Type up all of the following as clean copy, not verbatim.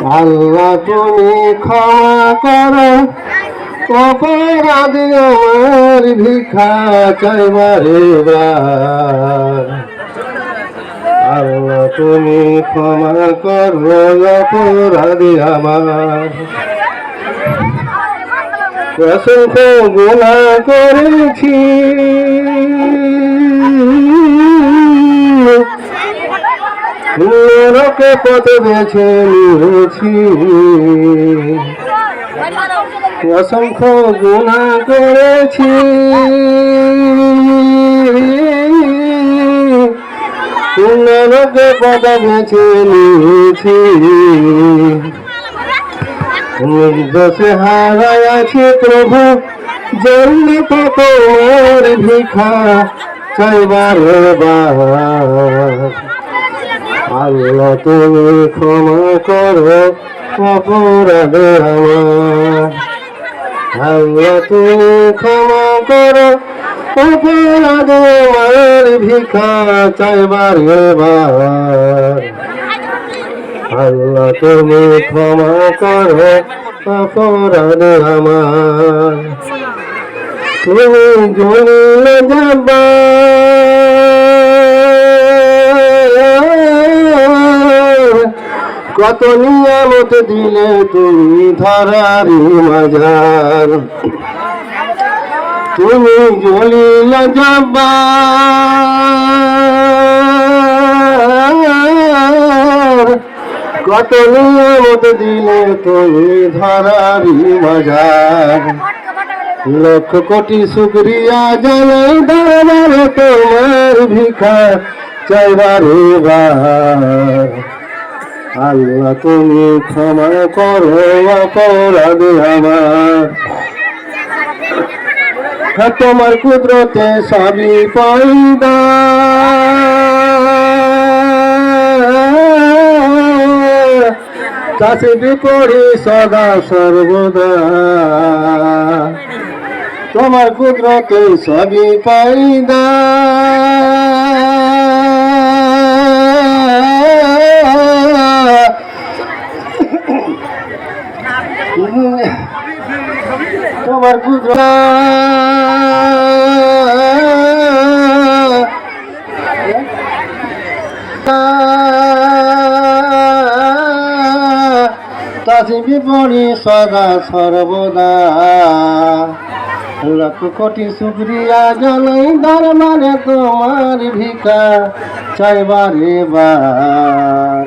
আল্লাহ তুমি ক্ষমা করো, অপরাধী আমার ভিক্ষা চাইবার এবার। আল্লাহ তুমি ক্ষমা করো, অপরাধী আমার। অসংখ্য গুনাহ করেছি, নরকে পথ বেছে নিয়েছি। অসংখ্য গুনাহ করেছি, নরকে পথ বেছে নিয়েছি। দোষে হারাইয়াছি প্রভু, জন্মত তোমার ভিক্ষা চাইবার এবার। আল্লাহ তুমি ক্ষমা করো, অপরাধ আমার। আল্লাহ তুমি ক্ষমা করো, অপরাধ আমার ভিক্ষা চাইবার এবার। আল্লাহ তুমি ক্ষমা করো, অপরাধ আমার। তুমি জ্বলে যাবা, কত নিয়ামত দিলে তুমি ধরারি মাঝার। তুমি জ্বলিলে যাবা, কত নিয়ামত দিলে তুমি ধরারি মাঝার। লক্ষ কোটি শুকরিয়া জানাই দাবার তোমার ভিক্ষা চাইবার এবার। আল্লাহ তুমি ক্ষমা করো, অপরাধ আমার। তোমার কুদরতে সবই পয়দা, কাছে পড়ি সদা সর্বদা। তোমার কুদরতে সবই পয়দা, তোমার কুদরত তাসবিহ পড়ি সদা সর্বদা। লক্ষ কোটি শুকরিয়া জানাই দরবারে তোমার ভিক্ষা চাইবার এবার।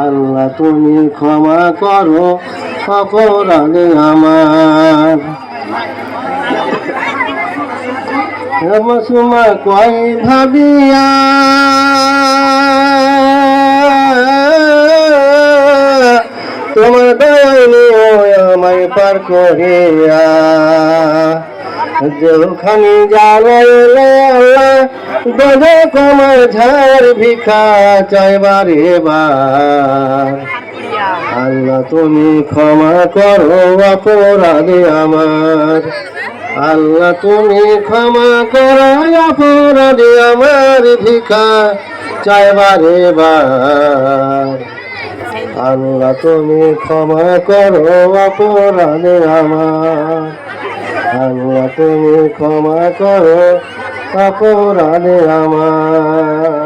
আল্লাহ তুমি ক্ষমা করো, অপরাধ আমার। সময় কয় ভাবিয়া তোমার দয়ায় আমায় পার করিয়া। যেখানে জানাইলে গজে কমার ঝাড় ভিক্ষা চাইবার এবার। আল্লাহ তুমি ক্ষমা করো, অপরাধ আমার। আল্লাহ তুমি ক্ষমা করো, অপরাধ আমার ভিক্ষা চাইবার এবার। আল্লাহ তুমি ক্ষমা করো, অপরাধ আমার। আল্লাহ তুমি ক্ষমা করো, অপরাধ আমার।